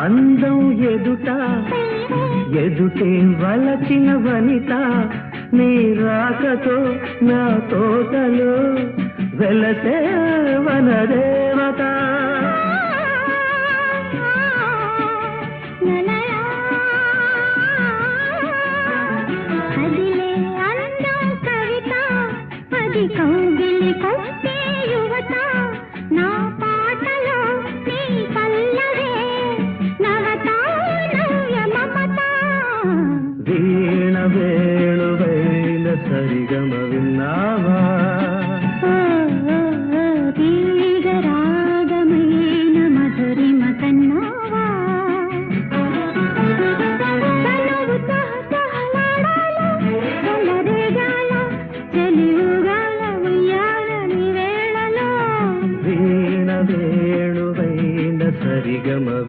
అందం ఎదుట ఎదుటే వలచిన వనిత నీ రాకతో నా తోటలో వెలసే వనదేవత అదిలే అందం కవిత అది కౌగిలి కొట్టే యువత నా పాటలో నీ పల్లవే నవత నవ్య మమత వీణ వేణువైన సరిగమ విన్నా